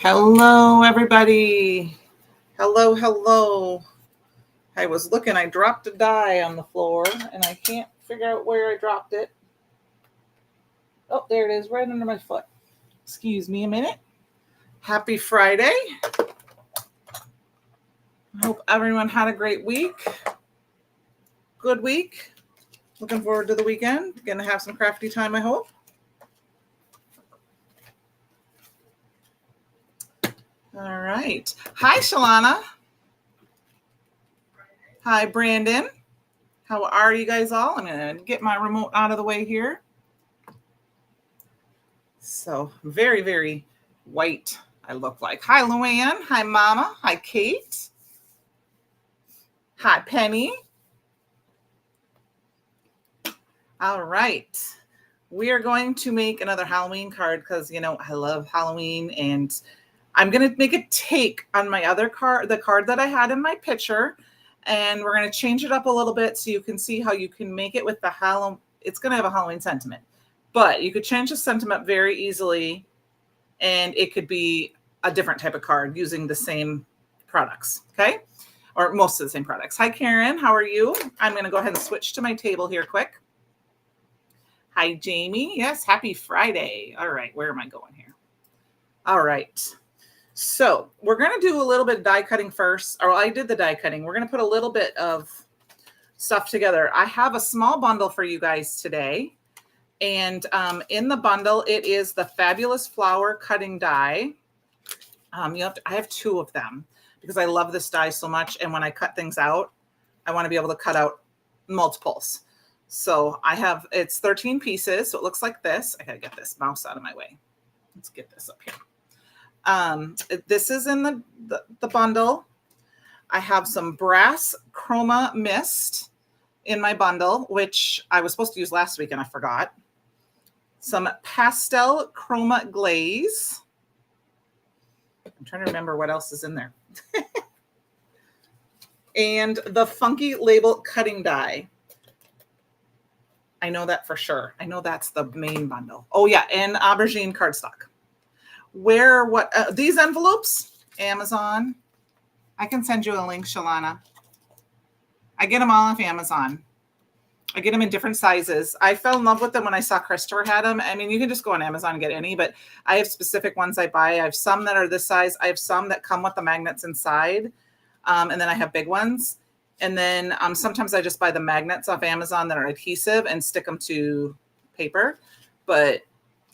Hello, everybody. Hello, hello. I was looking, I dropped a die on the floor and I can't figure out where I dropped it. Oh, there it is, right under my foot. Excuse me a minute. Happy Friday. I hope everyone had a great week. Good week. Looking forward to the weekend. Gonna have some crafty time, I hope. All right. Hi, Shalana. Hi, Brandon. How are you guys all? I'm going to get my remote out of the way here. So very, very white I look like. Hi, Luann. Hi, Mama. Hi, Kate. Hi, Penny. All right. We are going to make another Halloween card because, you know, I love Halloween, and I'm going to make a take on my other card, the card that I had in my picture, and we're going to change it up a little bit so you can see how you can make it with the Halloween. It's going to have a Halloween sentiment, but you could change the sentiment very easily, and it could be a different type of card using the same products, okay? Or most of the same products. Hi, Karen. How are you? I'm going to go ahead and switch to my table here quick. Hi, Jamie. Yes, happy Friday. All right, where am I going here? All right. So we're going to do a little bit of die cutting first. Or I did the die cutting. We're going to put a little bit of stuff together. I have a small bundle for you guys today. And in the bundle, it is the Fabulous Flower Cutting Die. I have two of them because I love this die so much. And when I cut things out, I want to be able to cut out multiples. So it's 13 pieces. So it looks like this. I got to get this mouse out of my way. Let's get this up here. This is in the bundle. I have some brass chroma mist in my bundle, which I was supposed to use last week and I forgot. Some pastel chroma glaze. I'm trying to remember what else is in there. And the funky label cutting die. I know that for sure. I know that's the main bundle. Oh yeah, and aubergine cardstock. These envelopes, Amazon. I can send you a link, Shalana. I get them all off Amazon. I get them in different sizes. I fell in love with them when I saw Christopher had them. I mean, you can just go on Amazon and get any, but I have specific ones I buy. I have some that are this size. I have some that come with the magnets inside. And then I have big ones. And then sometimes I just buy the magnets off Amazon that are adhesive and stick them to paper. But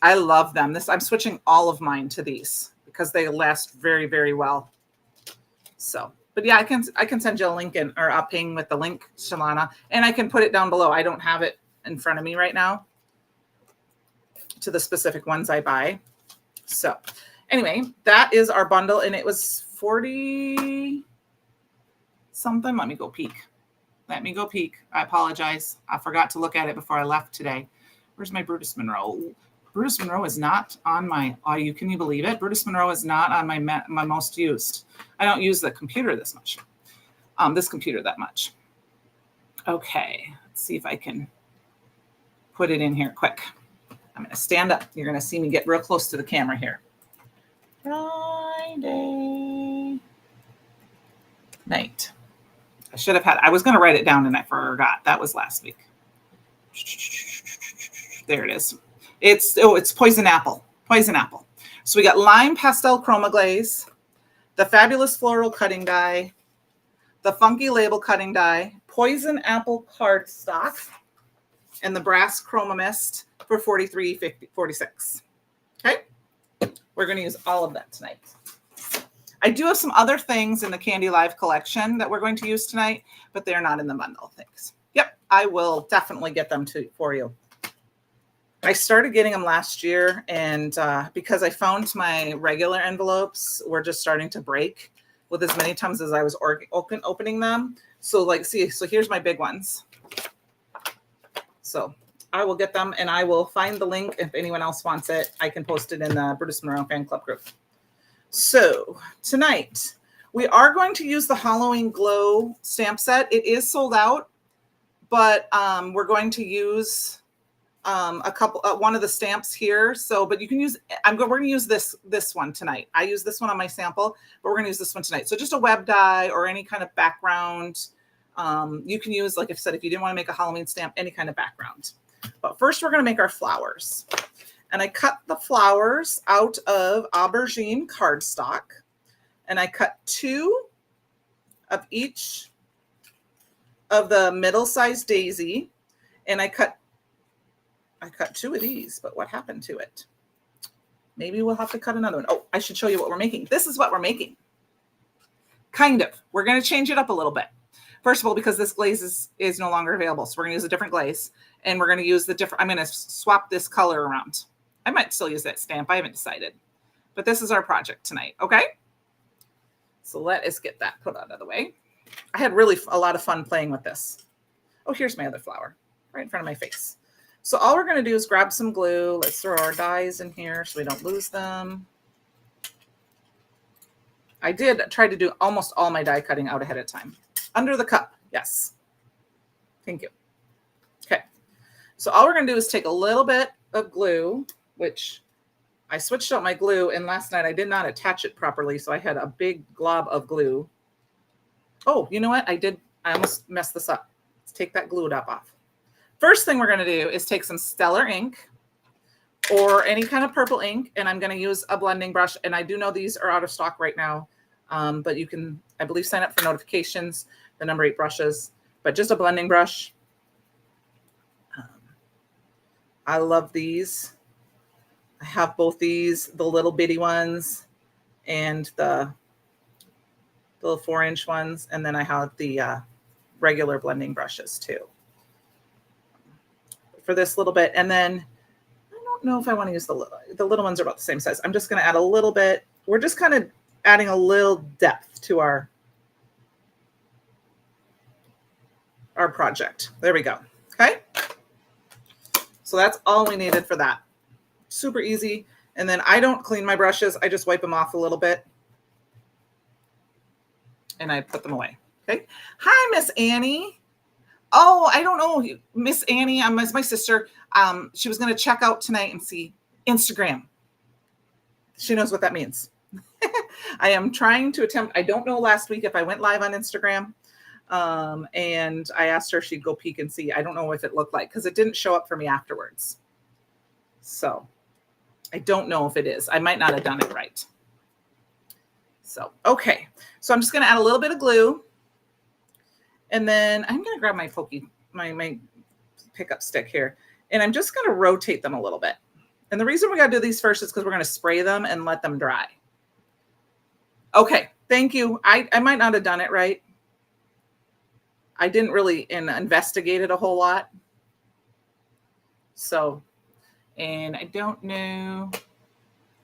I love them. I'm switching all of mine to these because they last very, very well. So, but yeah, I can send you a link or a ping with the link, Shalana, and I can put it down below. I don't have it in front of me right now to the specific ones I buy. So anyway, that is our bundle, and it was 40 something. Let me go peek. I apologize. I forgot to look at it before I left today. Where's my Brutus Monroe? Brutus Monroe is not on my, can you believe it? Brutus Monroe is not on my most used. I don't use the computer this much. This computer that much. Okay, let's see if I can put it in here quick. I'm going to stand up. You're going to see me get real close to the camera here. Friday night. I was going to write it down and I forgot. That was last week. There it is. It's poison apple. So we got lime pastel chroma glaze, the fabulous floral cutting die, the funky label cutting die, poison apple cardstock, and the brass chroma mist for $43.46. Okay, we're going to use all of that tonight. I do have some other things in the Candi Live collection that we're going to use tonight, but they're not in the bundle. Thanks. Yep, I will definitely get them for you. I started getting them last year, and because I found my regular envelopes were just starting to break with as many times as I was opening them. So here's my big ones. So I will get them, and I will find the link. If anyone else wants it, I can post it in the Brutus Monroe fan club group. So tonight we are going to use the Halloween Glow stamp set. It is sold out, but we're going to use a couple, one of the stamps here. So, but you can use, we're going to use this one tonight. I use this one on my sample, but we're going to use this one tonight. So just a web die or any kind of background. You can use, like I said, if you didn't want to make a Halloween stamp, any kind of background. But first we're going to make our flowers. And I cut the flowers out of aubergine cardstock. And I cut 2 of each of the middle-sized daisy. And I cut 2 of these, but what happened to it? Maybe we'll have to cut another one. Oh, I should show you what we're making. This is what we're making. Kind of. We're going to change it up a little bit. First of all, because this glaze is no longer available. So we're going to use a different glaze. And we're going to use I'm going to swap this color around. I might still use that stamp. I haven't decided. But this is our project tonight. Okay? So let us get that put out of the way. I had really a lot of fun playing with this. Oh, here's my other flower right in front of my face. So all we're going to do is grab some glue. Let's throw our dies in here so we don't lose them. I did try to do almost all my die cutting out ahead of time. Under the cup. Yes. Thank you. Okay. So all we're going to do is take a little bit of glue, which I switched out my glue, and last night I did not attach it properly, so I had a big glob of glue. Oh, you know what? I almost messed this up. Let's take that glue dot off. First thing we're going to do is take some Stellar ink or any kind of purple ink, and I'm going to use a blending brush. And I do know these are out of stock right now, but you can, I believe, sign up for notifications, the number 8 brushes, but just a blending brush. I love these. I have both these, the little bitty ones and the little 4-inch ones, and then I have the regular blending brushes too. For this little bit, and then I don't know if I want to use the little ones are about the same size. I'm just going to add a little bit. We're just kind of adding a little depth to our project. There we go. Okay. So that's all we needed for that. Super easy. And then I don't clean my brushes. I just wipe them off a little bit and I put them away. Okay. Hi, Miss Annie. Oh, I don't know. Miss Annie, my sister, she was going to check out tonight and see Instagram. She knows what that means. I am trying to attempt. I don't know last week if I went live on Instagram. And I asked her if she'd go peek and see. I don't know if it looked like, because it didn't show up for me afterwards. So I don't know if it is. I might not have done it right. So, okay. So I'm just going to add a little bit of glue. And then I'm going to grab my my pickup stick here, and I'm just going to rotate them a little bit. And the reason we got to do these first is because we're going to spray them and let them dry. Okay, thank you. I might not have done it right. I didn't really investigate it a whole lot. So, and I don't know.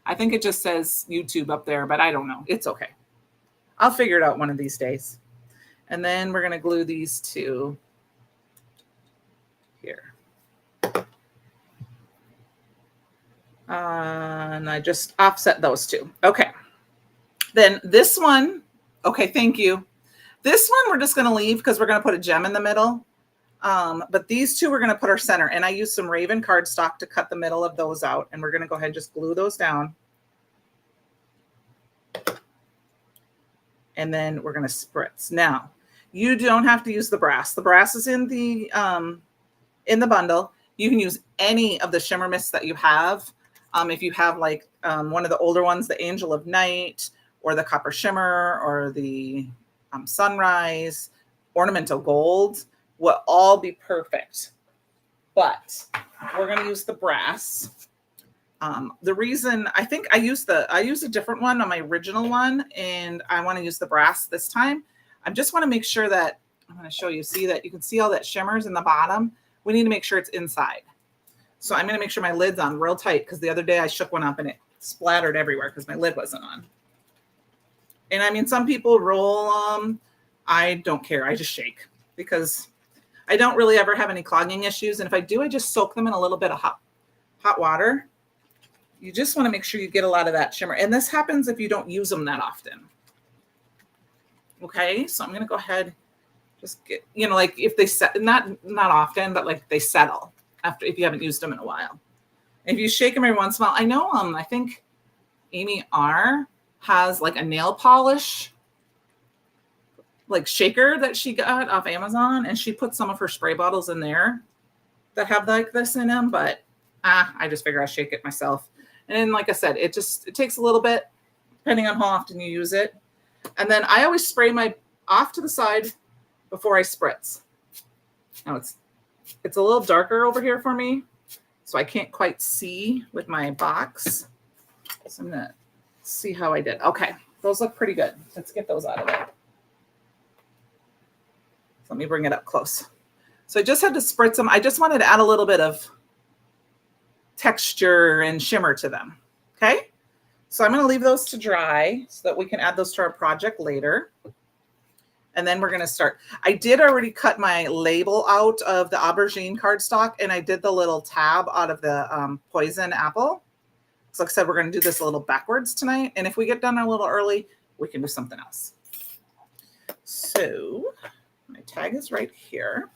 I think it just says YouTube up there, but I don't know. It's okay. I'll figure it out one of these days. And then we're going to glue these two here. And I just offset those two. Okay. Then this one, okay, thank you. This one we're just going to leave because we're going to put a gem in the middle. But these two we're going to put our center. And I used some Raven cardstock to cut the middle of those out. And we're going to go ahead and just glue those down. And then we're going to spritz. Now, you don't have to use the brass. The brass is in the bundle. You can use any of the shimmer mists that you have. If you have like one of the older ones, the Angel of Night, or the Copper Shimmer, or the Sunrise, Ornamental Gold, will all be perfect. But we're going to use the brass. The reason I think I used a different one on my original one, and I want to use the brass this time. I just want to make sure that I'm going to show you. See that you can see all that shimmers in the bottom. We need to make sure it's inside. So I'm going to make sure my lid's on real tight, because the other day I shook one up and it splattered everywhere because my lid wasn't on. And I mean, some people roll them. I don't care. I just shake because I don't really ever have any clogging issues. And if I do, I just soak them in a little bit of hot water. You just want to make sure you get a lot of that shimmer. And this happens if you don't use them that often. Okay, so I'm going to go ahead, just get, like if they set, not often, but like they settle. after if you haven't used them in a while. And if you shake them every once in a while, I know I think Amy R has like a nail polish like shaker that she got off Amazon, and she put some of her spray bottles in there that have like this in them, but I just figure I'll shake it myself. And then, like I said, it takes a little bit depending on how often you use it. And then I always spray my off to the side before I spritz. Now it's a little darker over here for me, so I can't quite see with my box. So I'm gonna see how I did. Okay, those look pretty good. Let's get those out of there. So let me bring it up close. So I just had to spritz them. I just wanted to add a little bit of texture and shimmer to them. Okay, so I'm going to leave those to dry so that we can add those to our project later. And then we're going to start. I did already cut my label out of the aubergine cardstock, and I did the little tab out of the poison apple. So like I said, we're going to do this a little backwards tonight. And if we get done a little early, we can do something else. So my tag is right here.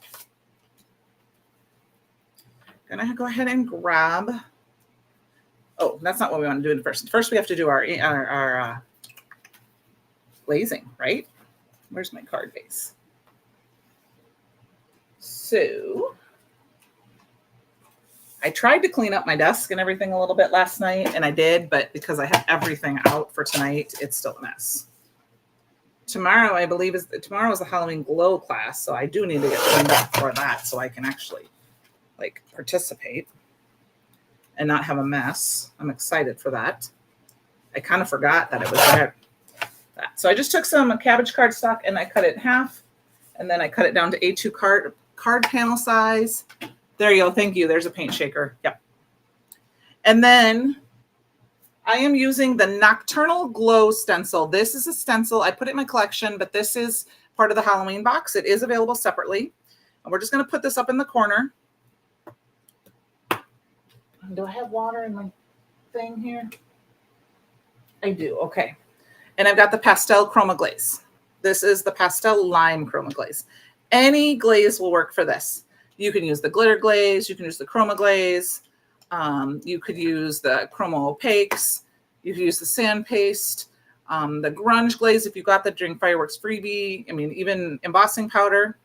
I'm going to go ahead and grab. Oh, that's not what we want to do first. First, we have to do our glazing, right? Where's my card base? So I tried to clean up my desk and everything a little bit last night, and I did, but because I have everything out for tonight, it's still a mess. Tomorrow, I believe, tomorrow is the Halloween glow class, so I do need to get cleaned up for that so I can actually like participate and not have a mess. I'm excited for that. I kind of forgot that it was there. So I just took some cabbage cardstock and I cut it in half, and then I cut it down to A2 card panel size. There you go. Thank you. There's a paint shaker. Yep. And then I am using the Nocturnal Glow stencil. This is a stencil. I put it in my collection, but this is part of the Halloween box. It is available separately. And we're just going to put this up in the corner. Do I have water in my thing here? I do. Okay. And I've got the pastel chroma glaze. This is the pastel lime chroma glaze. Any glaze will work for this. You can use the glitter glaze. You can use the chroma glaze. You could use the chroma opaques. You could use the sand paste, the grunge glaze if you got that during Fireworks freebie. I mean, even embossing powder.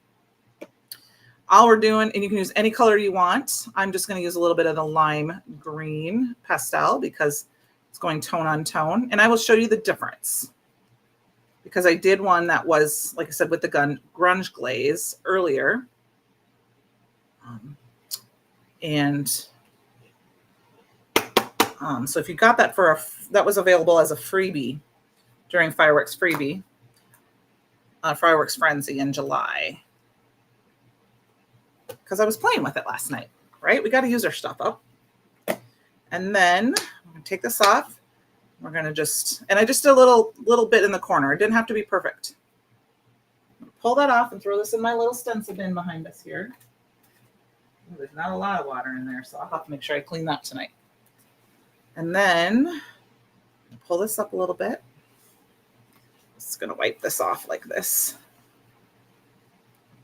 All we're doing, and you can use any color you want. I'm just going to use a little bit of the lime green pastel because it's going tone on tone. And I will show you the difference because I did one that was, like I said, with the grunge glaze earlier. So if you got that that was available as a freebie during Fireworks freebie, Fireworks Frenzy in July. Because I was playing with it last night, right? We got to use our stuff up. And then I'm going to take this off. We're going to and I just did a little bit in the corner. It didn't have to be perfect. Pull that off and throw this in my little stencil bin behind us here. There's not a lot of water in there, so I'll have to make sure I clean that tonight. And then pull this up a little bit. Just going to wipe this off like this.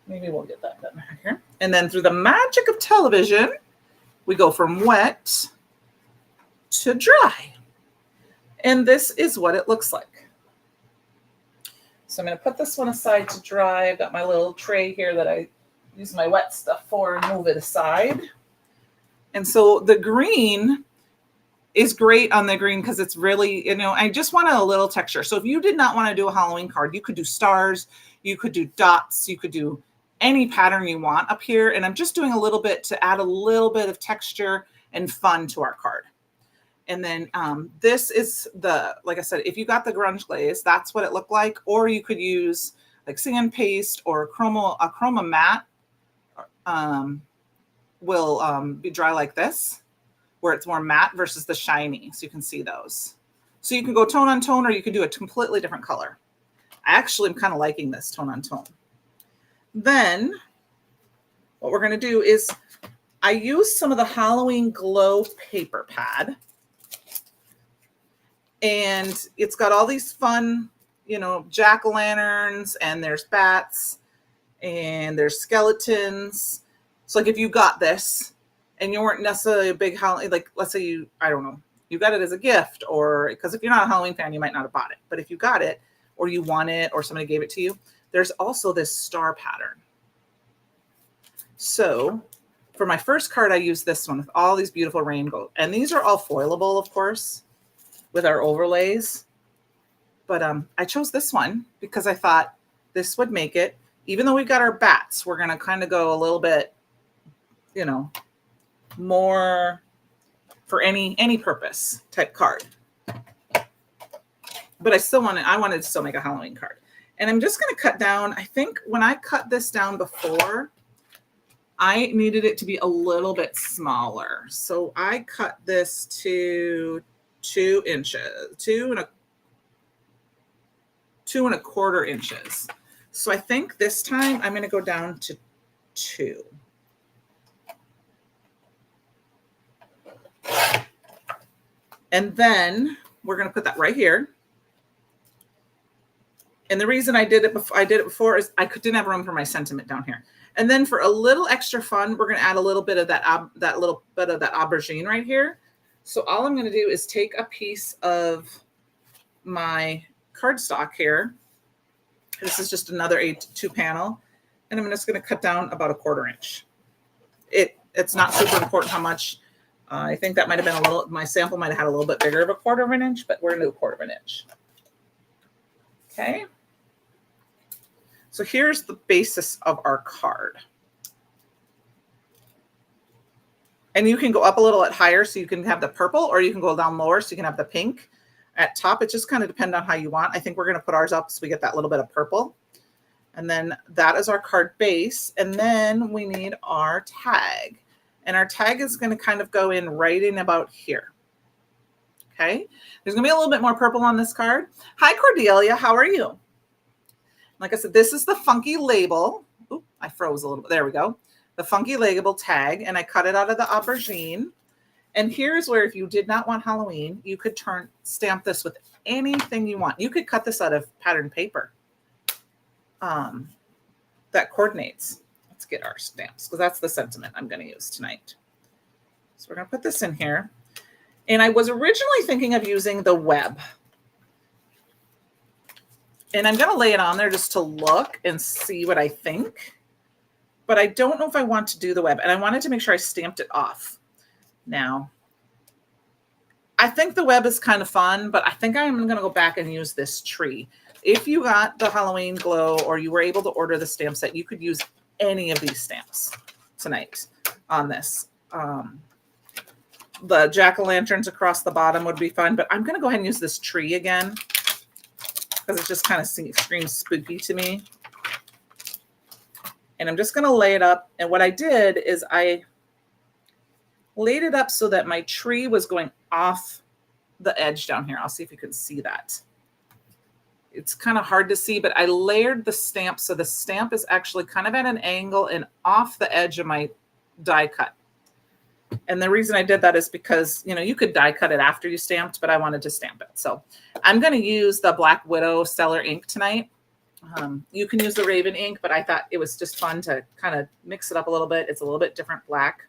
Maybe we'll get that done right here. And then through the magic of television, we go from wet to dry. And this is what it looks like. So I'm going to put this one aside to dry. I've got my little tray here that I use my wet stuff for and move it aside. And so the green is great on the green because it's really, I just wanted a little texture. So if you did not want to do a Halloween card, you could do stars, you could do dots, you could do any pattern you want up here. And I'm just doing a little bit to add a little bit of texture and fun to our card. And then this is like I said, if you got the grunge glaze, that's what it looked like. Or you could use like sand paste or a chroma matte will be dry like this, where it's more matte versus the shiny. So you can see those. So you can go tone on tone, or you could do a completely different color. I actually am kind of liking this tone on tone. Then what we're going to do is I use some of the Halloween Glow paper pad. And it's got all these fun, jack-o'-lanterns, and there's bats, and there's skeletons. So like if you got this and you weren't necessarily a big Halloween, like let's say you, I don't know, you got it as a gift, or because if you're not a Halloween fan, you might not have bought it. But if you got it or you won it or somebody gave it to you, there's also this star pattern. So for my first card, I used this one with all these beautiful rainbow. And these are all foilable, of course, with our overlays. But I chose this one because I thought this would make it, even though we've got our bats, we're going to kind of go a little bit, you know, more for any purpose type card. But I wanted to still make a Halloween card. And I'm just going to cut down. I think when I cut this down before, I needed it to be a little bit smaller. So I cut this to 2 inches, 2.25 inches. So I think this time I'm going to go down to 2. And then we're going to put that right here. And the reason I did it before is I didn't have room for my sentiment down here. And then for a little extra fun, we're going to add a little bit of that aubergine right here. So all I'm going to do is take a piece of my cardstock here. This is just another A2 panel. And I'm just going to cut down about 1/4 inch. It's not super important how much. I think that might have been a little, my sample might have had a little bit bigger of 1/4 inch, but we're going to do 1/4 inch. Okay. So here's the basis of our card. And you can go up a little bit higher so you can have the purple, or you can go down lower so you can have the pink at top. It just kind of depends on how you want. I think we're going to put ours up so we get that little bit of purple. And then that is our card base. And then we need our tag. And our tag is going to kind of go in right in about here. Okay. There's going to be a little bit more purple on this card. Hi, Cordelia. How are you? Like I said, this is the funky label. Oop, I froze a little bit. There we go. The funky label tag. And I cut it out of the aubergine. And here's where if you did not want Halloween, you could stamp this with anything you want. You could cut this out of patterned paper that coordinates. Let's get our stamps because that's the sentiment I'm going to use tonight. So we're going to put this in here. And I was originally thinking of using the web. And I'm going to lay it on there just to look and see what I think. But I don't know if I want to do the web. And I wanted to make sure I stamped it off. Now, I think the web is kind of fun, but I think I'm going to go back and use this tree. If you got the Halloween glow or you were able to order the stamp set, you could use any of these stamps tonight on this. The jack-o'-lanterns across the bottom would be fun, but I'm going to go ahead and use this tree again because it just kind of screams spooky to me. And I'm just going to lay it up. And what I did is I laid it up so that my tree was going off the edge down here. I'll see if you can see that. It's kind of hard to see, but I layered the stamp. So the stamp is actually kind of at an angle and off the edge of my die cut. And the reason I did that is because, you know, you could die cut it after you stamped, but I wanted to stamp it. So I'm going to use the Black Widow Stellar ink tonight. You can use the Raven ink, but I thought it was just fun to kind of mix it up a little bit. It's a little bit different black.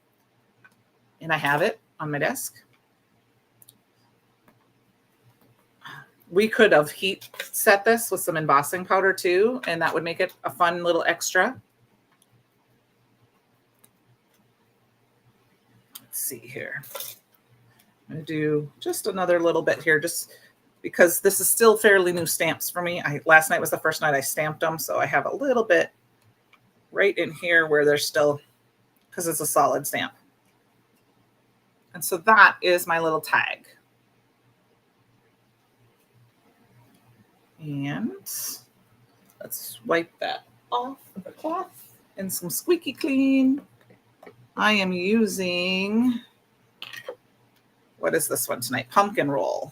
And I have it on my desk. We could have heat set this with some embossing powder too, and that would make it a fun little extra. Let's see here. I'm going to do just another little bit here, just because this is still fairly new stamps for me. Last night was the first night I stamped them, so I have a little bit right in here where they're still, because it's a solid stamp. And so that is my little tag. And let's wipe that off with a cloth and some squeaky clean. I am using, what is this one tonight? Pumpkin roll.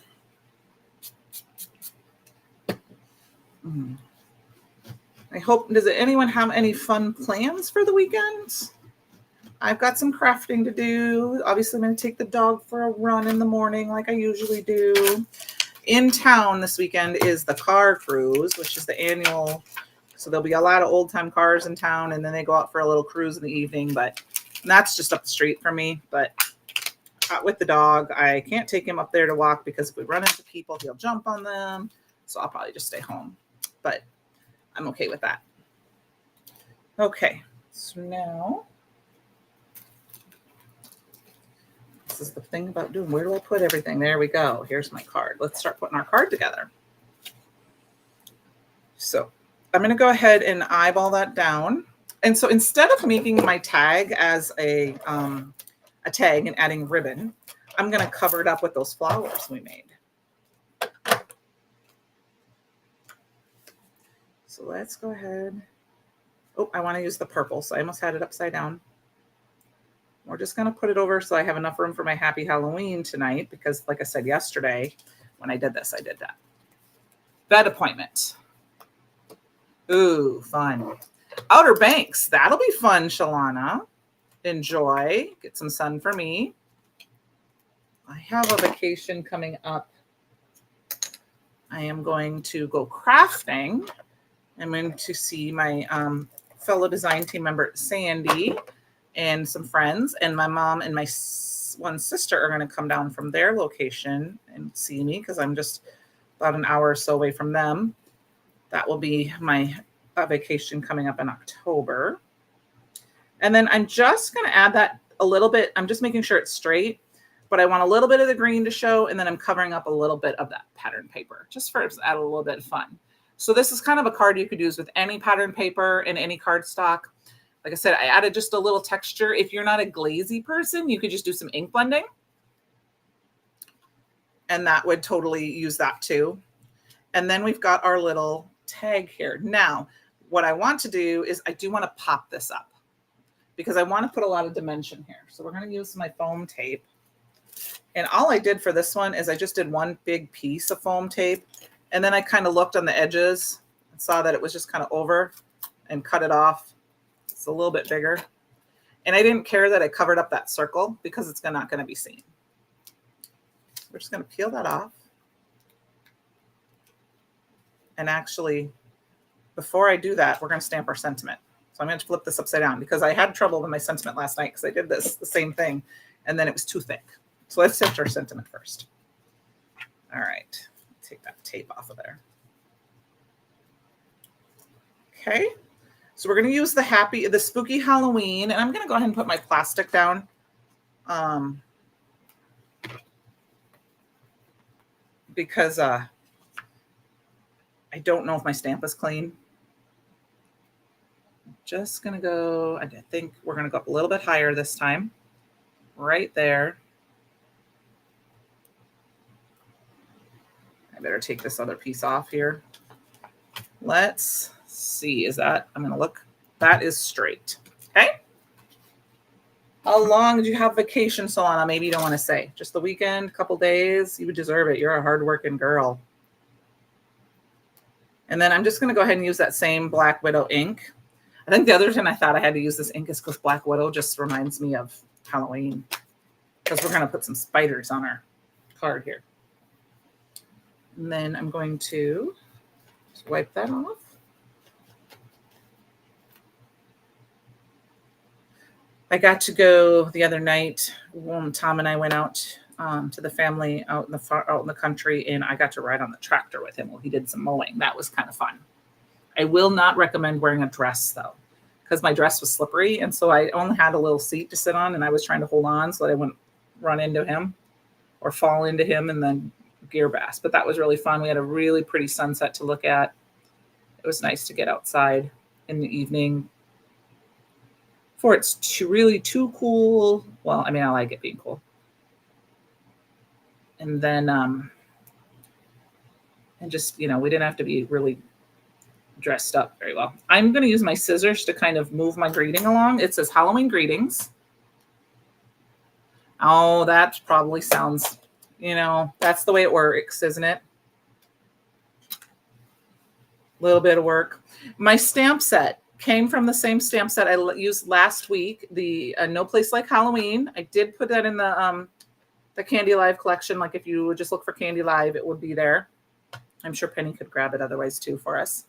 I hope, does anyone have any fun plans for the weekend? I've got some crafting to do. Obviously, I'm going to take the dog for a run in the morning like I usually do. In town this weekend is the car cruise, which is the annual. So there'll be a lot of old time cars in town, and then they go out for a little cruise in the evening. But And that's just up the street from me, but with the dog, I can't take him up there to walk because if we run into people, he'll jump on them. So I'll probably just stay home, but I'm okay with that. Okay, so now this is the thing about doing, where do I put everything? There we go. Here's my card. Let's start putting our card together. So I'm going to go ahead and eyeball that down. And so instead of making my tag as a tag and adding ribbon, I'm going to cover it up with those flowers we made. So let's go ahead. Oh, I want to use the purple, so I almost had it upside down. We're just going to put it over so I have enough room for my Happy Halloween tonight because, like I said yesterday, when I did this, I did that. Vet appointment. Ooh, fun. Outer Banks. That'll be fun, Shalana. Enjoy. Get some sun for me. I have a vacation coming up. I am going to go crafting. I'm going to see my fellow design team member, Sandy, and some friends. And my mom and my one sister are going to come down from their location and see me because I'm just about an hour or so away from them. That will be my vacation coming up in October. And then I'm just going to add that a little bit. I'm just making sure it's straight, but I want a little bit of the green to show. And then I'm covering up a little bit of that pattern paper just for add a little bit of fun. So this is kind of a card you could use with any pattern paper and any cardstock. Like I said, I added just a little texture. If you're not a glazy person, you could just do some ink blending. And that would totally use that too. And then we've got our little tag here. Now, what I want to do is I do want to pop this up because I want to put a lot of dimension here. So we're going to use my foam tape. And all I did for this one is I just did one big piece of foam tape. And then I kind of looked on the edges and saw that it was just kind of over and cut it off. It's a little bit bigger. And I didn't care that I covered up that circle because it's not going to be seen. We're just going to peel that off. And actually, before I do that, we're going to stamp our sentiment. So I'm going to flip this upside down because I had trouble with my sentiment last night because I did the same thing, and then it was too thick. So let's stamp our sentiment first. All right. Take that tape off of there. Okay. So we're going to use the spooky Halloween, and I'm going to go ahead and put my plastic down. Because I don't know if my stamp is clean. I'm just going to go, I think we're going to go up a little bit higher this time. Right there. I better take this other piece off here. Let's see. Is that, I'm going to look. That is straight. Okay. How long did you have vacation, Solana? Maybe you don't want to say. Just the weekend, a couple days. You would deserve it. You're a hardworking girl. And then I'm just going to go ahead and use that same Black Widow ink. I think the other reason I thought I had to use this ink is because Black Widow just reminds me of Halloween. Because we're going to put some spiders on our card here. And then I'm going to just wipe that off. I got to go the other night when Tom and I went out to the family out in the country, and I got to ride on the tractor with him while he did some mowing. That was kind of fun. I will not recommend wearing a dress though, because my dress was slippery, and so I only had a little seat to sit on, and I was trying to hold on so that I wouldn't run into him or fall into him and then gear bass. But that was really fun. We had a really pretty sunset to look at. It was nice to get outside in the evening. Before it's really too cool. Well, I mean, I like it being cool. And then, and just, we didn't have to be really dressed up very well. I'm going to use my scissors to kind of move my greeting along. It says Halloween greetings. Oh, that probably sounds, that's the way it works, isn't it? A little bit of work. My stamp set came from the same stamp set I used last week, the No Place Like Halloween. I did put that in the Candi Live collection. Like if you would just look for Candi Live, it would be there. I'm sure Penny could grab it otherwise too for us.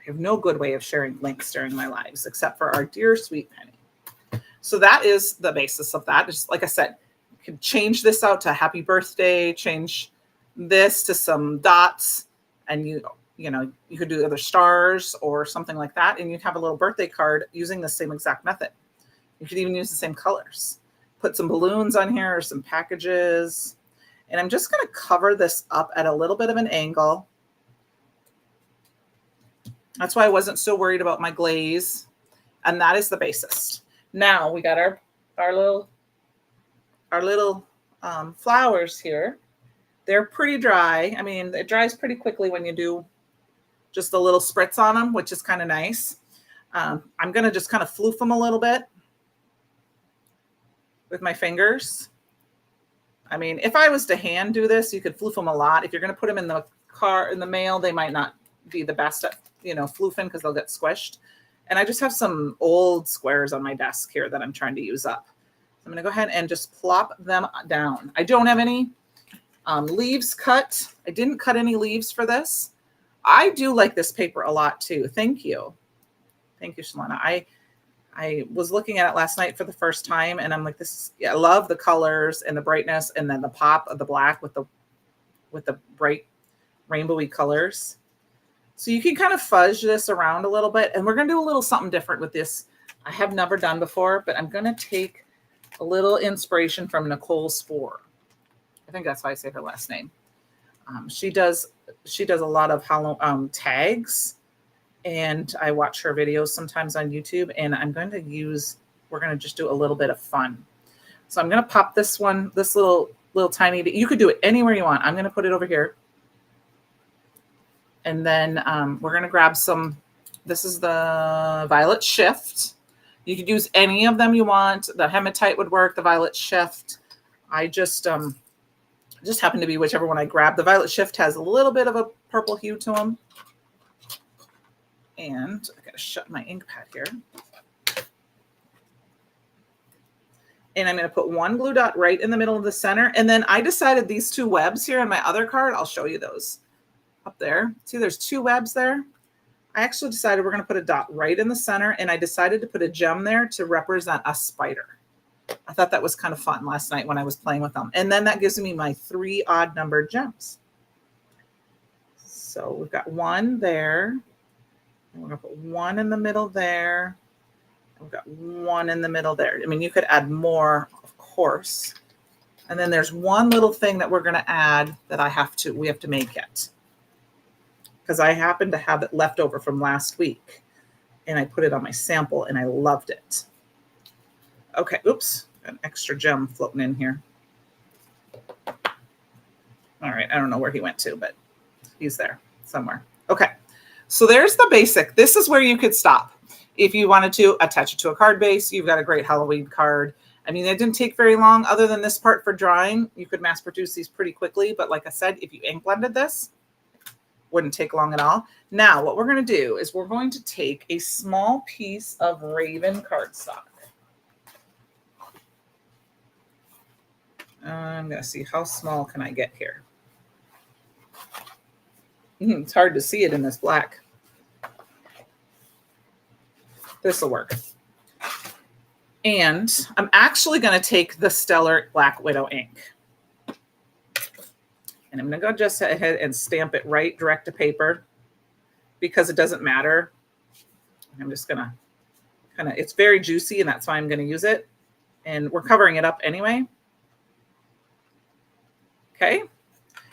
have no good way of sharing links during my lives except for our dear sweet Penny. So that is the basis of that. Just like I said, you can change this out to happy birthday, change this to some dots, and you could do other stars or something like that, and you'd have a little birthday card using the same exact method. You could even use the same colors. Put some balloons on here or some packages. And I'm just going to cover this up at a little bit of an angle. That's why I wasn't so worried about my glaze. And that is the basis. Now we got our little flowers here. They're pretty dry. I mean, it dries pretty quickly when you do just a little spritz on them, which is kind of nice. I'm going to just kind of floof them a little bit with my fingers. I mean, if I was to hand do this, you could floof them a lot. If you're going to put them in the mail, they might not be the best at, floofing because they'll get squished. And I just have some old squares on my desk here that I'm trying to use up. So I'm going to go ahead and just plop them down. I don't have any leaves cut. I didn't cut any leaves for this. I do like this paper a lot too. Thank you. Thank you, Shalana. I was looking at it last night for the first time, and I'm like, I love the colors and the brightness, and then the pop of the black with the bright rainbowy colors. So you can kind of fudge this around a little bit, and we're going to do a little something different with this. I have never done before, but I'm going to take a little inspiration from Nicole Spohr. I think that's how I say her last name. She does a lot of tags, and I watch her videos sometimes on YouTube, and we're going to just do a little bit of fun. So I'm going to pop this little tiny, you could do it anywhere you want. I'm going to put it over here. And then we're going to grab this is the Violet Shift. You could use any of them you want. The Hematite would work, the Violet Shift. I just happened to be whichever one I grabbed. The Violet Shift has a little bit of a purple hue to them. And I got to shut my ink pad here. And I'm going to put one glue dot right in the middle of the center. And then I decided these two webs here on my other card, I'll show you those up there. See, there's two webs there. I actually decided we're going to put a dot right in the center, and I decided to put a gem there to represent a spider. I thought that was kind of fun last night when I was playing with them. And then that gives me my 3 odd numbered gems. So we've got one there. And we're going to put one in the middle there. We've got one in the middle there. I mean, you could add more, of course. And then there's one little thing that we're going to add that we have to make it. Because I happen to have it left over from last week. And I put it on my sample, and I loved it. Okay, oops, an extra gem floating in here. All right, I don't know where he went to, but he's there somewhere. Okay, so there's the basic. This is where you could stop. If you wanted to attach it to a card base, you've got a great Halloween card. I mean, it didn't take very long other than this part for drying. You could mass produce these pretty quickly, but like I said, if you ink blended this, wouldn't take long at all. Now, what we're going to do is we're going to take a small piece of Raven cardstock. I'm going to see how small can I get here. It's hard to see it in this black. This will work. And I'm actually going to take the Stellar Black Widow ink. And I'm going to go just ahead and stamp it right direct to paper because it doesn't matter. I'm just going to it's very juicy, and that's why I'm going to use it. And we're covering it up anyway. Okay.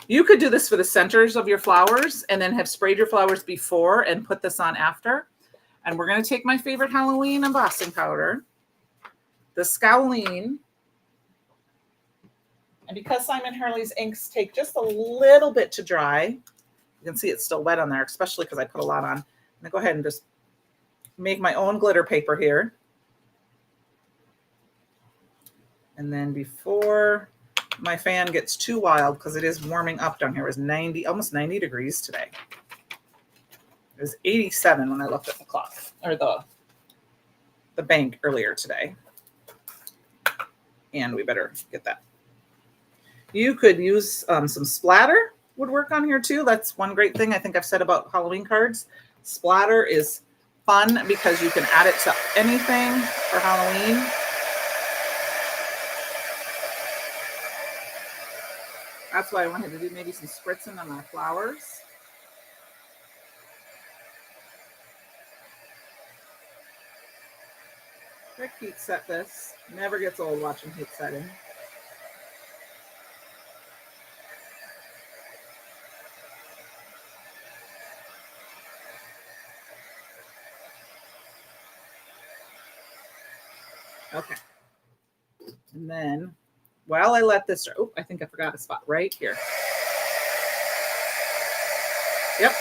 You could do this for the centers of your flowers and then have sprayed your flowers before and put this on after. And we're going to take my favorite Halloween embossing powder, the Scowleen. And because Simon Hurley's inks take just a little bit to dry, you can see it's still wet on there, especially because I put a lot on. I'm going to go ahead and just make my own glitter paper here. And then before my fan gets too wild, because it is warming up down here, it was almost 90 degrees today. It was 87 when I looked at the clock, or the bank earlier today. And we better get that. You could use some splatter would work on here too. That's one great thing I think I've said about Halloween cards. Splatter is fun because you can add it to anything for Halloween. That's why I wanted to do maybe some spritzing on my flowers. Quick heat set this. Never gets old watching heat setting. Okay. And then while I let this, oh, I think I forgot a spot right here. Yep.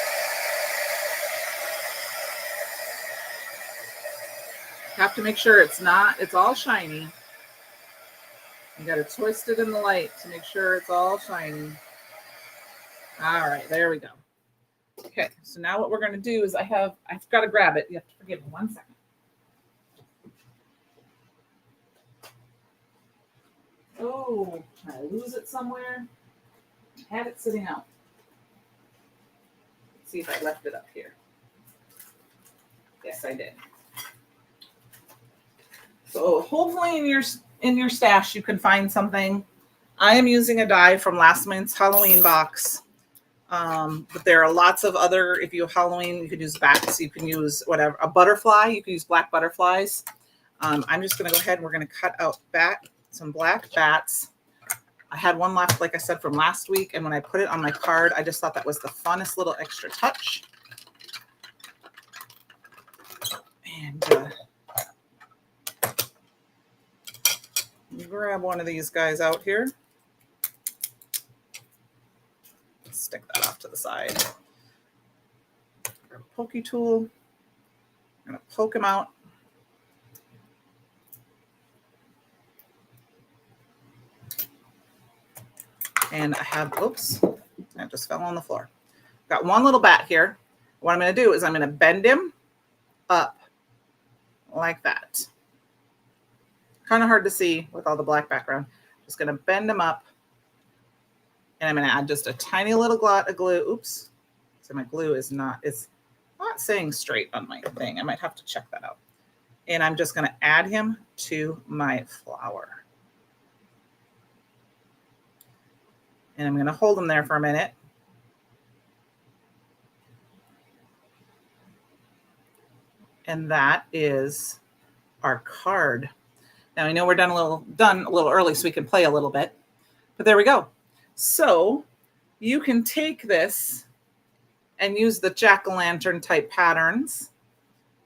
Have to make sure it's all shiny. You got to twist it in the light to make sure it's all shiny. All right, there we go. Okay, so now what we're going to do is I've got to grab it. You have to forgive me 1 second. Oh, did I lose it somewhere? I had it sitting out. Let's see if I left it up here. Yes, I did. So hopefully in your stash you can find something. I am using a die from last month's Halloween box. But there are lots of other, if you have Halloween, you could use bats, you can use whatever, a butterfly, you can use black butterflies. I'm just going to go ahead and we're going to cut out some black bats. I had one left, like I said, from last week. And when I put it on my card, I just thought that was the funnest little extra touch. And grab one of these guys out here. Stick that off to the side. Grab a pokey tool. I'm going to poke him out. And I have, oops, I just fell on the floor. Got one little bat here. What I'm going to do is I'm going to bend him up like that. Kind of hard to see with all the black background. Just going to bend him up. And I'm going to add just a tiny little glot of glue. Oops. So my glue is not saying straight on my thing. I might have to check that out. And I'm just going to add him to my flower. And I'm going to hold them there for a minute. And that is our card. Now I know we're done a little early so we can play a little bit. But there we go. So you can take this and use the jack-o'-lantern type patterns.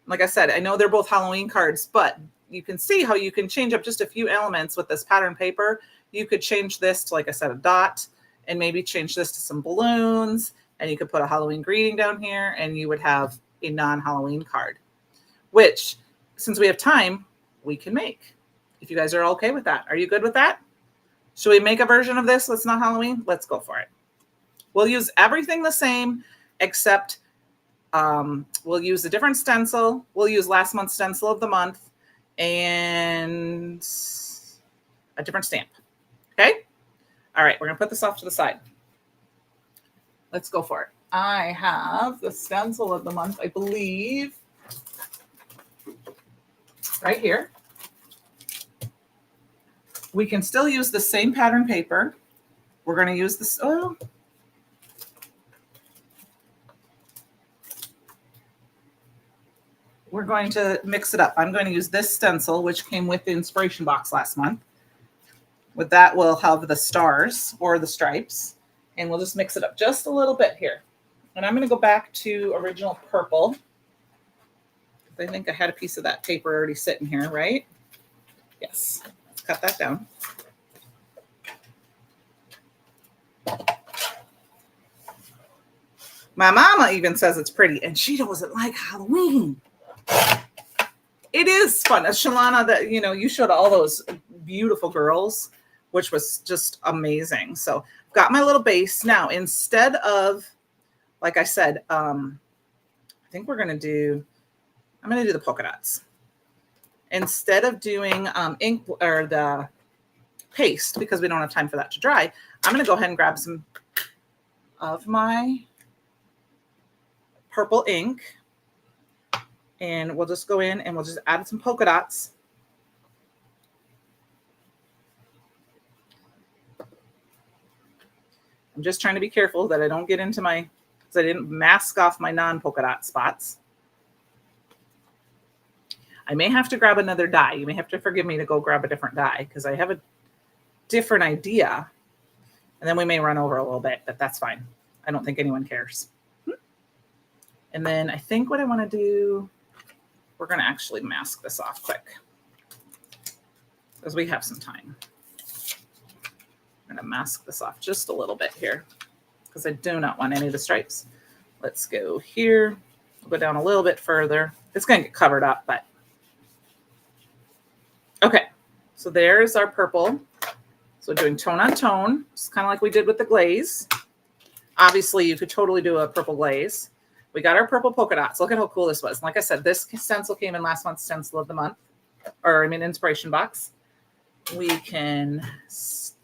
Like I said, I know they're both Halloween cards, but you can see how you can change up just a few elements with this pattern paper. You could change this to, like I said, a dot. And maybe change this to some balloons, and you could put a Halloween greeting down here, and you would have a non-Halloween card, which, since we have time, we can make. If you guys are okay with that. Are you good with that? Should we make a version of this that's not Halloween? Let's go for it. We'll use everything the same, except we'll use a different stencil. We'll use last month's stencil of the month and a different stamp. Okay? All right, we're going to put this off to the side. Let's go for it. I have the stencil of the month, I believe, right here. We can still use the same pattern paper. We're going to use this. Oh. We're going to mix it up. I'm going to use this stencil, which came with the inspiration box last month. With that, we'll have the stars or the stripes, and we'll just mix it up just a little bit here. And I'm going to go back to original purple. I think I had a piece of that paper already sitting here, right? Yes. Let's cut that down. My mama even says it's pretty, and she doesn't like Halloween. It is fun. Shalana, that you showed all those beautiful girls, which was just amazing. So I've got my little base. Now, instead of, like I said, I think I'm going to do the polka dots. Instead of doing ink or the paste, because we don't have time for that to dry, I'm going to go ahead and grab some of my purple ink. And we'll just go in and we'll just add some polka dots. I'm just trying to be careful that I don't get into my, because I didn't mask off my non-polka dot spots. I may have to grab another die. You may have to forgive me to go grab a different die because I have a different idea. And then we may run over a little bit, but that's fine. I don't think anyone cares. And then I think what I want to do, we're going to actually mask this off quick because we have some time. I'm going to mask this off just a little bit here because I do not want any of the stripes. Let's go here. We'll go down a little bit further. It's going to get covered up, but okay. So there's our purple. So doing tone on tone, it's kind of like we did with the glaze. Obviously, you could totally do a purple glaze. We got our purple polka dots. Look at how cool this was. Like I said, this stencil came in last month's stencil of the month, or I mean inspiration box. We can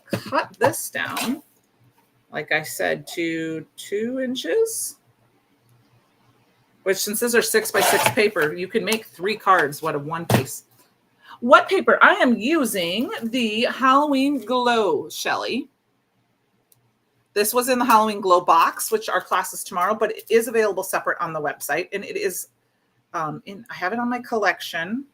cut this down, like I said, to 2 inches. Which, since these are 6x6 paper, you can make 3 cards out of one piece. What paper? I am using the Halloween Glow, Shelly. This was in the Halloween Glow box, which our class is tomorrow, but it is available separate on the website. And it is, I have it on my collection.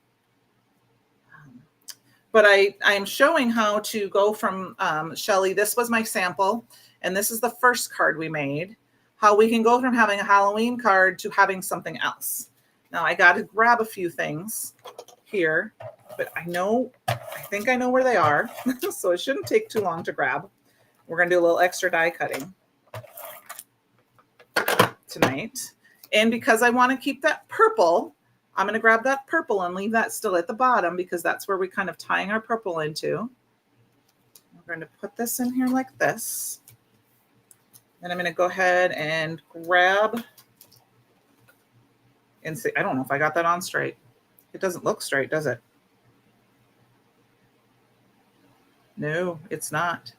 But I am showing how to go from, Shelly, this was my sample, and this is the first card we made, how we can go from having a Halloween card to having something else. Now, I got to grab a few things here, but I think I know where they are, so it shouldn't take too long to grab. We're going to do a little extra die cutting tonight. And because I want to keep that purple, I'm going to grab that purple and leave that still at the bottom because that's where we're kind of tying our purple into. We're going to put this in here like this. Then I'm going to go ahead and grab and see. I don't know if I got that on straight. It doesn't look straight, does it? No, it's not.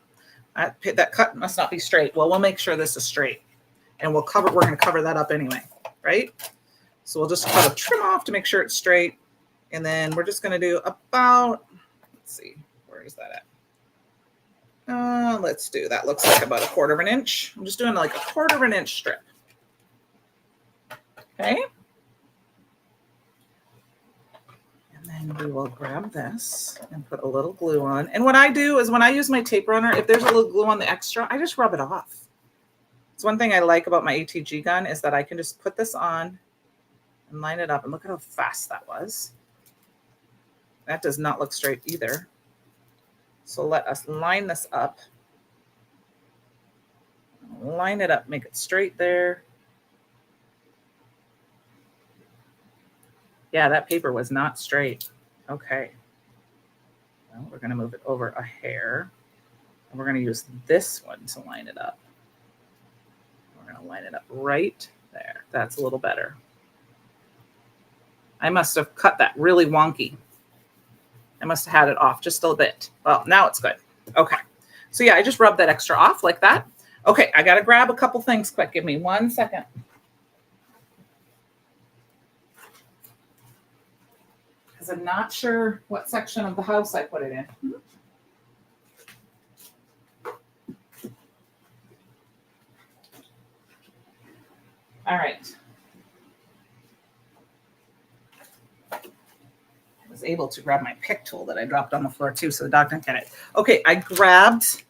That cut must not be straight. Well, we'll make sure this is straight. And we're going to cover that up anyway, right? So we'll just cut a trim off to make sure it's straight. And then we're just going to do about, let's see, where is that at? Let's do, that looks like about 1/4 of an inch. I'm just doing like 1/4 of an inch strip. Okay. And then we will grab this and put a little glue on. And what I do is when I use my tape runner, if there's a little glue on the extra, I just rub it off. It's one thing I like about my ATG gun is that I can just put this on and line it up. And look at how fast that was. That does not look straight either. So let us line this up. Line it up, make it straight there. Yeah, that paper was not straight. Okay. Well, we're going to move it over a hair. And we're going to use this one to line it up. We're going to line it up right there. That's a little better. I must have cut that really wonky. I must have had it off just a bit. Well, now it's good. Okay. So yeah, I just rubbed that extra off like that. Okay, I got to grab a couple things quick. Give me 1 second. Because I'm not sure what section of the house I put it in. All right. I was able to grab my pick tool that I dropped on the floor too, so the dog didn't get it. Okay, I grabbed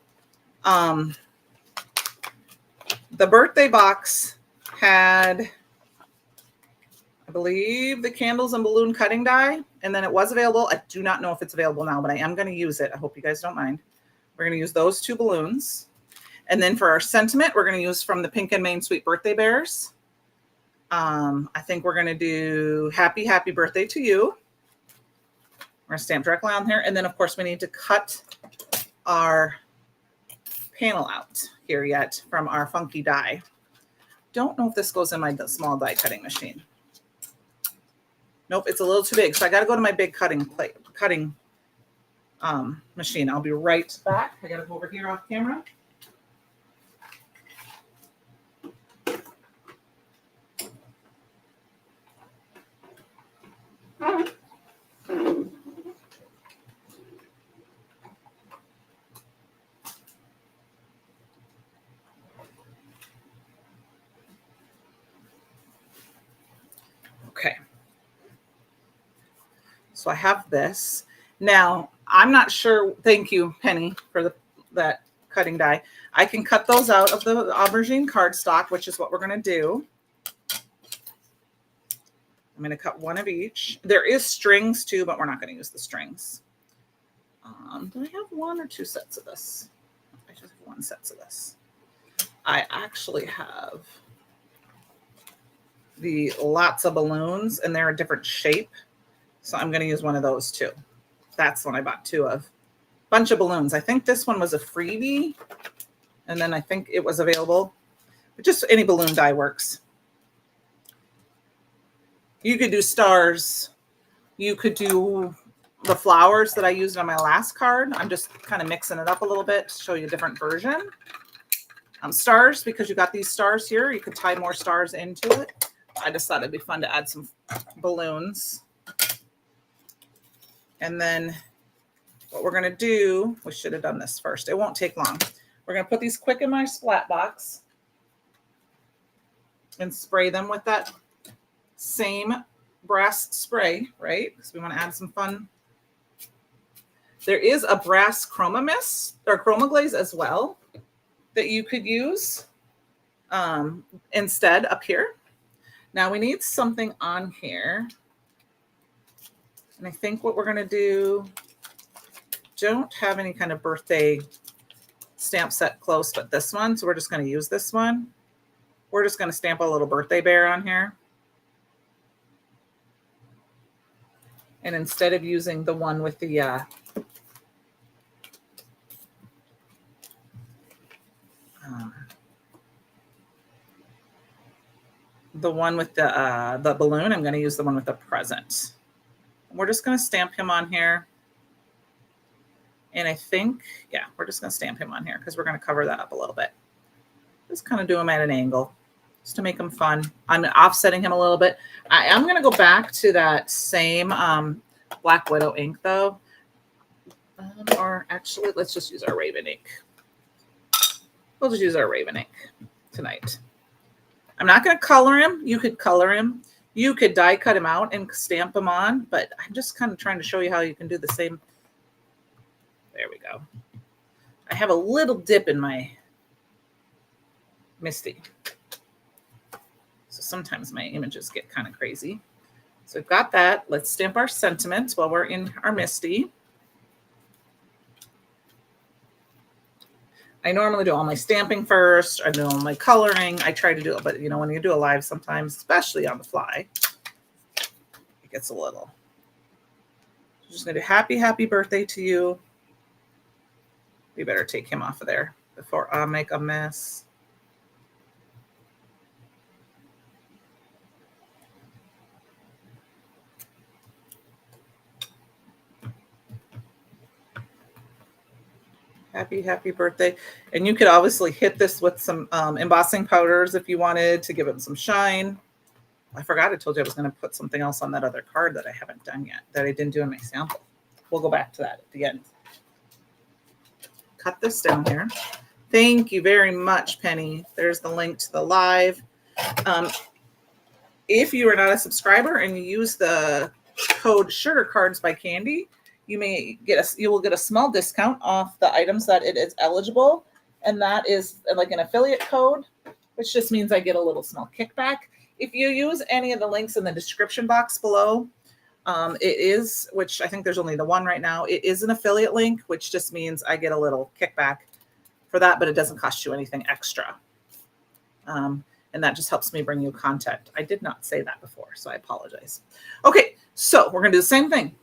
the birthday box had, I believe, the candles and balloon cutting die, and then it was available. I do not know if it's available now, but I am going to use it. I hope you guys don't mind. We're going to use those 2 balloons. And then for our sentiment, we're going to use from the Pink and Main Sweet Birthday Bears. I think we're going to do happy, happy birthday to you. We're going to stamp directly on here. And then, of course, we need to cut our panel out here yet from our funky die. Don't know if this goes in my small die cutting machine. Nope, it's a little too big. So I got to go to my big cutting machine. I'll be right back. I got to go over here off camera. So I have this. Now, I'm not sure. Thank you, Penny, for that cutting die. I can cut those out of the aubergine cardstock, which is what we're going to do. I'm going to cut one of each. There is strings too, but we're not going to use the strings. Do I have one or two sets of this? I just have one set of this. I actually have the lots of balloons, and they're a different shape. So I'm going to use one of those too. That's one I bought two of. Bunch of balloons. I think this one was a freebie. And then I think it was available. But just any balloon die works. You could do stars. You could do the flowers that I used on my last card. I'm just kind of mixing it up a little bit to show you a different version. Stars, because you got these stars here. You could tie more stars into it. I just thought it'd be fun to add some balloons. And then what we're going to do, we should have done this first. It won't take long. We're going to put these quick in my splat box and spray them with that same brass spray, right? Because we want to add some fun. There is a brass chroma mist or chroma glaze as well that you could use instead up here. Now we need something on here. And I think what we're going to do, don't have any kind of birthday stamp set close, but this one. So we're just going to use this one. We're just going to stamp a little birthday bear on here. And instead of using the one with the balloon, I'm going to use the one with the present. We're just going to stamp him on here. And I think, yeah, we're just going to stamp him on here because we're going to cover that up a little bit. Just kind of do him at an angle just to make him fun. I'm offsetting him a little bit. I am going to go back to that same Black Widow ink, though. Or actually, let's just use our Raven ink. We'll just use our Raven ink tonight. I'm not going to color him. You could color him. You could die cut him out and stamp him on, but I'm just kind of trying to show you how you can do the same. There we go. I have a little dip in my Misty. So sometimes my images get kind of crazy. So we've got that. Let's stamp our sentiments while we're in our Misty. I normally do all my stamping first. I do all my coloring. I try to do it, but you know, when you do a live sometimes, especially on the fly, it gets a little. I'm just going to do happy birthday to you. We better take him off of there before I make a mess. Happy birthday. And you could obviously hit this with some embossing powders if you wanted to give it some shine. I forgot I told you I was going to put something else on that other card that I haven't done yet, that I didn't do in my sample. We'll go back to that at the end. Cut this down here. Thank you very much, Penny. There's the link to the live. If you are not a subscriber and you use the code Sugar Cards by Candi, you will get a small discount off the items that it is eligible. And that is like an affiliate code, which just means I get a little small kickback. If you use any of the links in the description box below, it is, which I think there's only the one right now, it is an affiliate link, which just means I get a little kickback for that, but it doesn't cost you anything extra. And that just helps me bring you content. I did not say that before, so I apologize. Okay, so we're going to do the same thing.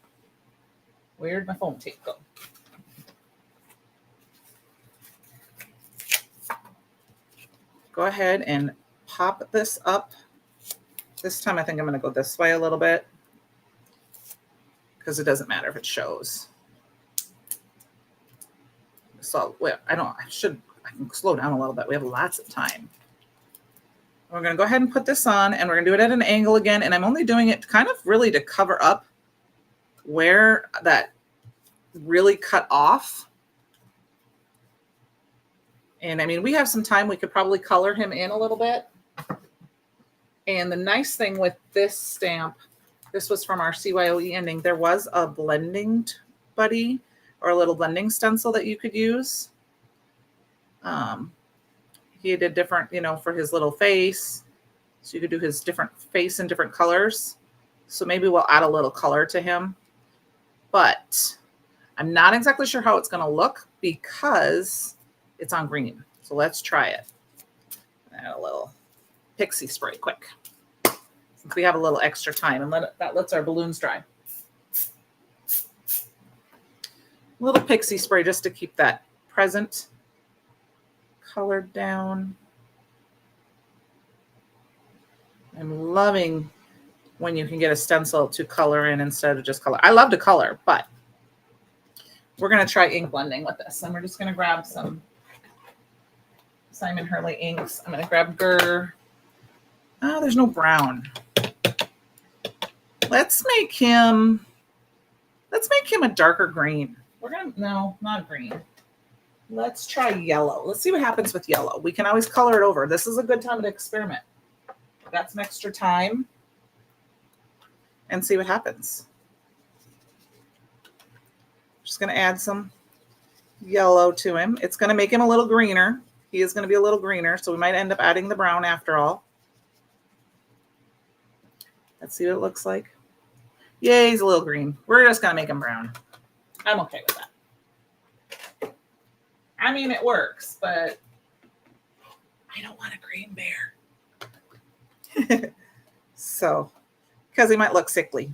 Where'd my foam tape go? Go ahead and pop this up. This time I think I'm going to go this way a little bit because it doesn't matter if it shows. So I can slow down a little bit. We have lots of time. We're going to go ahead and put this on, and we're going to do it at an angle again. And I'm only doing it kind of really to cover up where that really cut off. And I mean, we have some time. We could probably color him in a little bit. And the nice thing with this stamp This was from our CYOE ending. There was a blending buddy or a little blending stencil that you could use. He did different, for his little face. So you could do his different face in different colors. So maybe we'll add a little color to him. But I'm not exactly sure how it's going to look because it's on green. So let's try it. Add a little pixie spray quick. Since we have a little extra time, and that lets our balloons dry. A little pixie spray just to keep that present colored down. I'm loving when you can get a stencil to color in instead of just color. I love to color, but we're going to try ink blending with this. And we're just going to grab some Simon Hurley inks. I'm going to grab Gur. Oh, there's no brown. Let's make him a darker green. No, not green. Let's try yellow. Let's see what happens with yellow. We can always color it over. This is a good time to experiment. Got some extra time and see what happens. Just going to add some yellow to him. It's going to make him a little greener. He is going to be a little greener, so we might end up adding the brown after all. Let's see what it looks like. Yay, he's a little green. We're just going to make him brown. I'm okay with that. I mean, it works, but I don't want a green bear. So, because he might look sickly,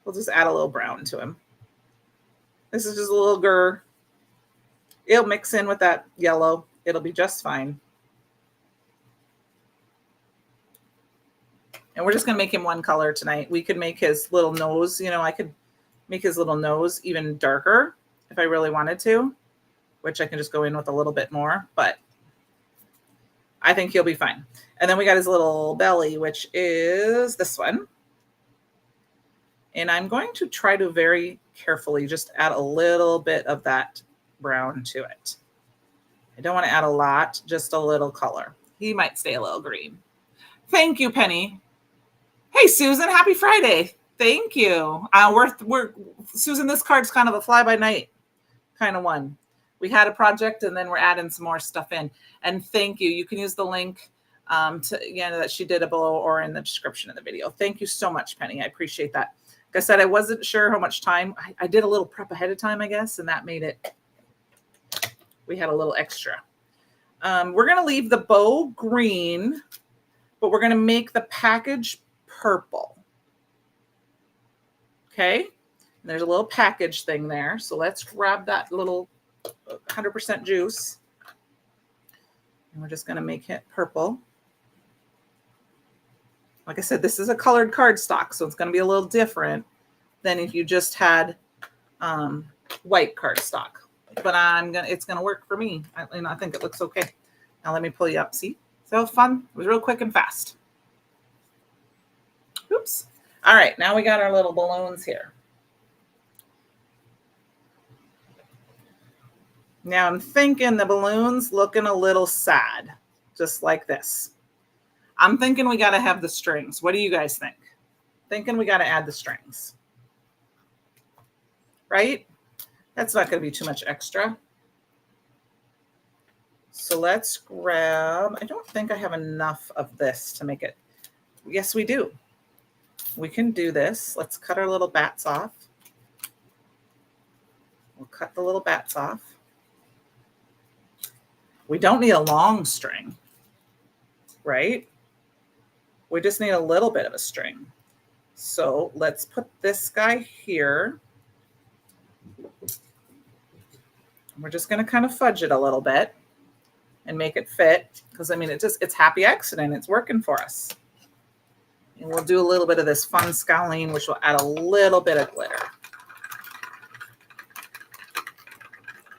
we'll just add a little brown to him. This is just a little Gur. It'll mix in with that yellow. It'll be just fine. And we're just going to make him one color tonight. We could make his little nose, I could make his little nose even darker if I really wanted to, which I can just go in with a little bit more, but I think he'll be fine. And then we got his little belly, which is this one. And I'm going to try to very carefully just add a little bit of that brown to it. I don't want to add a lot, just a little color. He might stay a little green. Thank you, Penny. Hey, Susan, happy Friday. Thank you. We're Susan, this card's kind of a fly-by-night kind of one. We had a project, and then we're adding some more stuff in. And thank you. You can use the link that she did below or in the description of the video. Thank you so much, Penny. I appreciate that. Like I said, I wasn't sure how much time. I did a little prep ahead of time, I guess, and that made it. We had a little extra. We're going to leave the bow green, but we're going to make the package purple. Okay. And there's a little package thing there. So let's grab that little 100% juice. And we're just going to make it purple. Like I said, this is a colored cardstock, so it's going to be a little different than if you just had white cardstock. But it's going to work for me. I think it looks okay. Now let me pull you up. See? So fun. It was real quick and fast. Oops. All right. Now we got our little balloons here. Now I'm thinking the balloon's looking a little sad, just like this. I'm thinking we got to have the strings. What do you guys think? Thinking we got to add the strings. Right? That's not going to be too much extra. So let's grab, I don't think I have enough of this to make it. Yes, we do. We can do this. Let's cut our little bats off. We'll cut the little bats off. We don't need a long string, right? We just need a little bit of a string. So let's put this guy here. We're just going to kind of fudge it a little bit and make it fit because, I mean, it's happy accident. It's working for us. And we'll do a little bit of this fun scowling, which will add a little bit of glitter.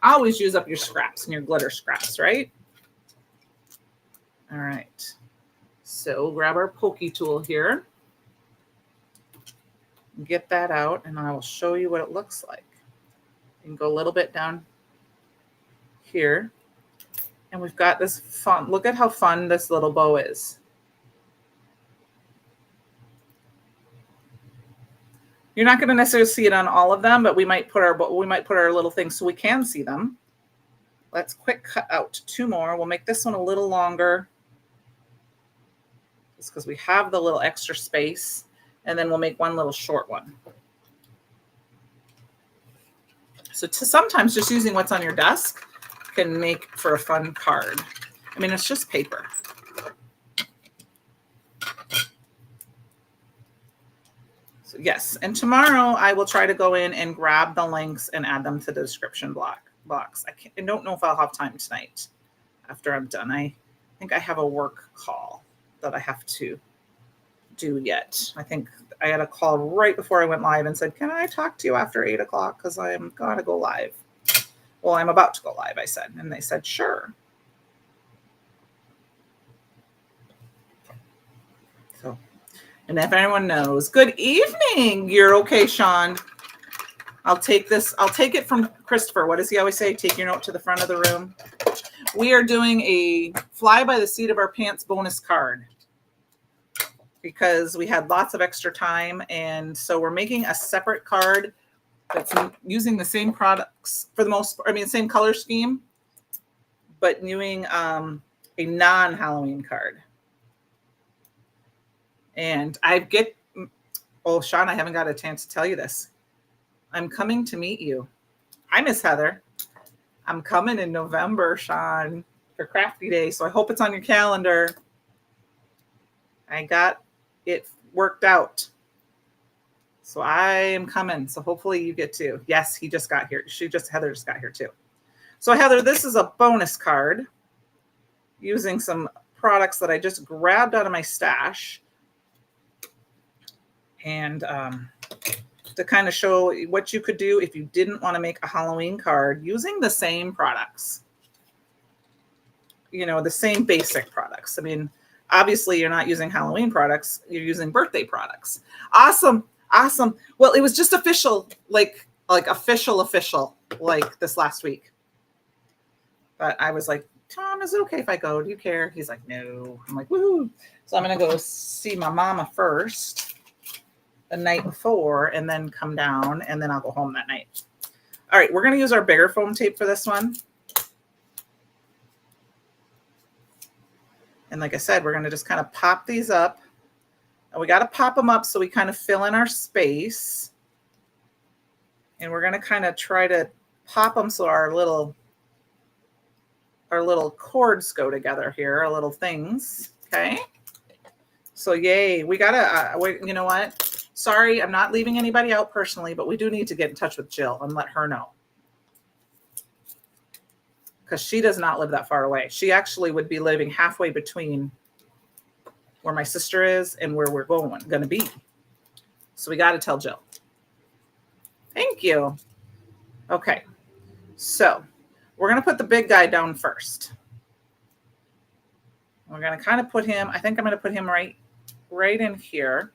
Always use up your scraps and your glitter scraps, right? All right. So grab our pokey tool here. Get that out, and I will show you what it looks like. You can go a little bit down here. And we've got this fun. Look at how fun this little bow is. You're not going to necessarily see it on all of them, but we might put our little things so we can see them. Let's quick cut out 2 more. We'll make this one a little longer just because we have the little extra space. And then we'll make one little short one. So sometimes just using what's on your desk can make for a fun card. I mean, it's just paper. So yes, and tomorrow I will try to go in and grab the links and add them to the description box. I don't know if I'll have time tonight after I'm done. I think I have a work call that I have to do yet. I think I had a call right before I went live and said, can I talk to you after 8 o'clock? Because I'm going to go live. Well, I'm about to go live, I said. And they said, sure. So, and if anyone knows, good evening. You're okay, Sean. I'll take it from Christopher. What does he always say? Take your note to the front of the room. We are doing a fly by the seat of our pants bonus card because we had lots of extra time. And so we're making a separate card that's using the same products for the most, same color scheme, but doing a non-Halloween card. And Sean, I haven't got a chance to tell you this. I'm coming to meet you. Hi, Miss Heather. I'm coming in November, Sean, for Crafty Day. So I hope it's on your calendar. I got it worked out. So I am coming. So hopefully you get to. Yes, he just got here. Heather just got here too. So Heather, this is a bonus card using some products that I just grabbed out of my stash. And to kind of show what you could do if you didn't want to make a Halloween card using the same products. The same basic products. I mean, obviously you're not using Halloween products, you're using birthday products. Awesome. Well, it was just official, like official, like this last week. But I was like, Tom, is it okay if I go? Do you care? He's like, no. I'm like, woohoo. So I'm going to go see my mama first the night before and then come down and then I'll go home that night. All right, we're going to use our bigger foam tape for this one. And like I said, we're going to just kind of pop these up. And we got to pop them up so we kind of fill in our space. And we're going to kind of try to pop them so our little cords go together here, our little things. Okay. So yay, we got to, you know what? Sorry, I'm not leaving anybody out personally, but we do need to get in touch with Jill and let her know. Because she does not live that far away. She actually would be living halfway between where my sister is and where we're going to be. So we got to tell Jill. Thank you. Okay. So we're going to put the big guy down first. We're going to kind of put him, I think I'm going to put him right in here.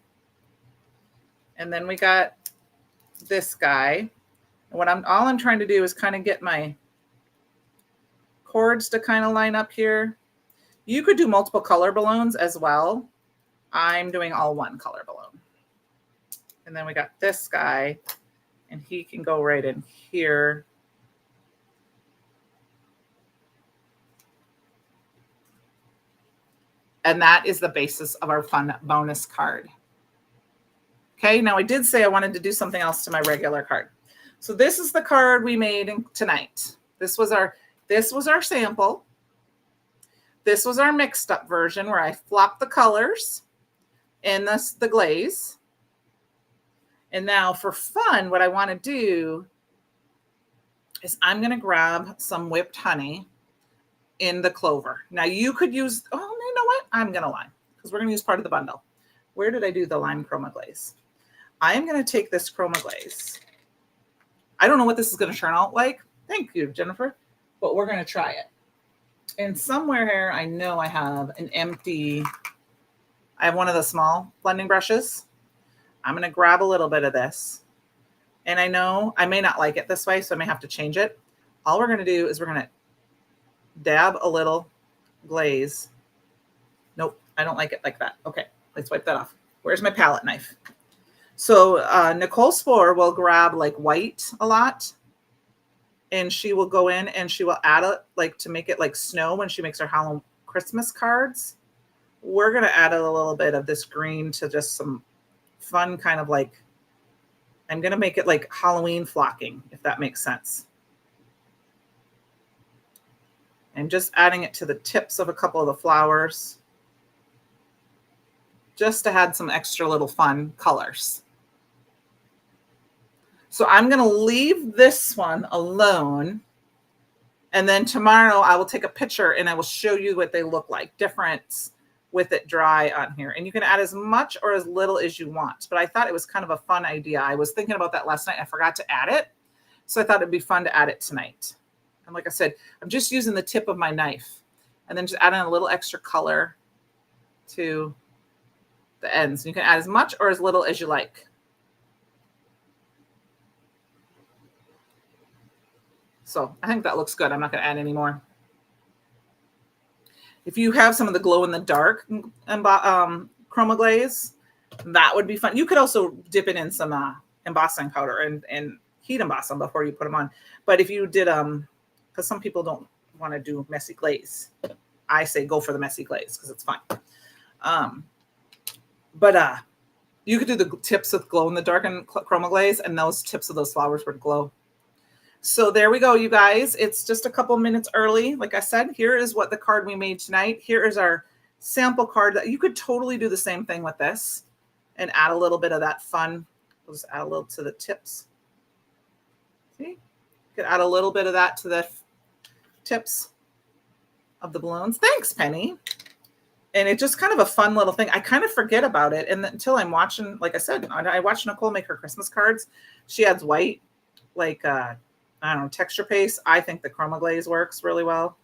And then we got this guy. And all I'm trying to do is kind of get my cords to kind of line up here. You could do multiple color balloons as well. I'm doing all one color balloon. And then we got this guy, and he can go right in here. And that is the basis of our fun bonus card. Okay, now I did say I wanted to do something else to my regular card. So this is the card we made tonight. This was our sample. This was our mixed up version where I flopped the colors and the glaze. And now for fun, what I want to do is I'm going to grab some whipped honey in the clover. Now you could use, you know what? I'm going to lie because we're going to use part of the bundle. Where did I do the lime chroma glaze? I am going to take this chroma glaze. I don't know what this is going to turn out like. Thank you, Jennifer. But we're going to try it. And somewhere here, I know I have I have one of the small blending brushes. I'm going to grab a little bit of this. And I know I may not like it this way, so I may have to change it. All we're going to do is we're going to dab a little glaze. Nope, I don't like it like that. Okay, let's wipe that off. Where's my palette knife? So Nicole Spore will grab like white a lot, and she will go in and she will add it like to make it like snow when she makes her Halloween Christmas cards. We're going to add a little bit of this green to just some fun kind of like, I'm going to make it like Halloween flocking, if that makes sense. I'm just adding it to the tips of a couple of the flowers just to add some extra little fun colors. So I'm going to leave this one alone. And then tomorrow I will take a picture and I will show you what they look like, difference with it dry on here. And you can add as much or as little as you want. But I thought it was kind of a fun idea. I was thinking about that last night. I forgot to add it. So I thought it'd be fun to add it tonight. And like I said, I'm just using the tip of my knife and then just adding a little extra color to the ends. You can add as much or as little as you like. So I think that looks good. I'm not going to add any more. If you have some of the glow in the dark chroma glaze, that would be fun. You could also dip it in some embossing powder and heat emboss them before you put them on. But if you did, because some people don't want to do messy glaze, I say go for the messy glaze because it's fun. But you could do the tips with glow in the dark and chroma glaze, and those tips of those flowers would glow. So there we go, you guys. It's just a couple minutes early. Like I said, here is what the card we made tonight. Here is our sample card. That you could totally do the same thing with this and add a little bit of that fun. We'll just add a little to the tips. See? You could add a little bit of that to the tips of the balloons. Thanks, Penny. And it's just kind of a fun little thing. I kind of forget about it and until I'm watching, like I said, I watched Nicole make her Christmas cards. She adds white, like I don't know, texture paste. I think the chroma glaze works really well.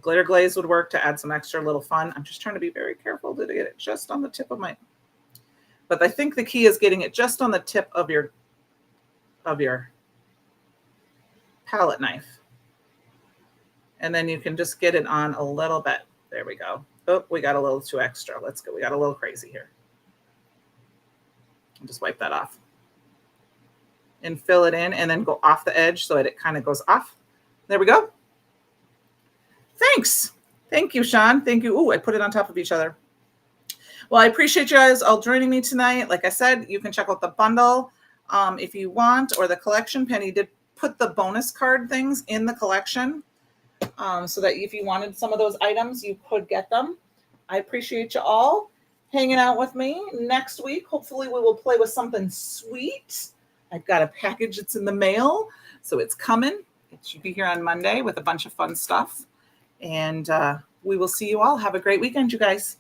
Glitter glaze would work to add some extra little fun. I'm just trying to be very careful to get it just on the tip of my, but I think the key is getting it just on the tip of your palette knife. And then you can just get it on a little bit. There we go. Oh, we got a little too extra. Let's go. We got a little crazy here. I'll just wipe that off. And fill it in and then go off the edge so that it kind of goes off. There we go. Thanks. Thank you, Sean. Thank you. Ooh, I put it on top of each other. Well, I appreciate you guys all joining me tonight. Like I said, you can check out the bundle if you want, or the collection. Penny did put the bonus card things in the collection so that if you wanted some of those items, you could get them. I appreciate you all hanging out with me. Next week, hopefully we will play with something sweet. I've got a package that's in the mail, so it's coming. It should be here on Monday with a bunch of fun stuff. And we will see you all. Have a great weekend, you guys.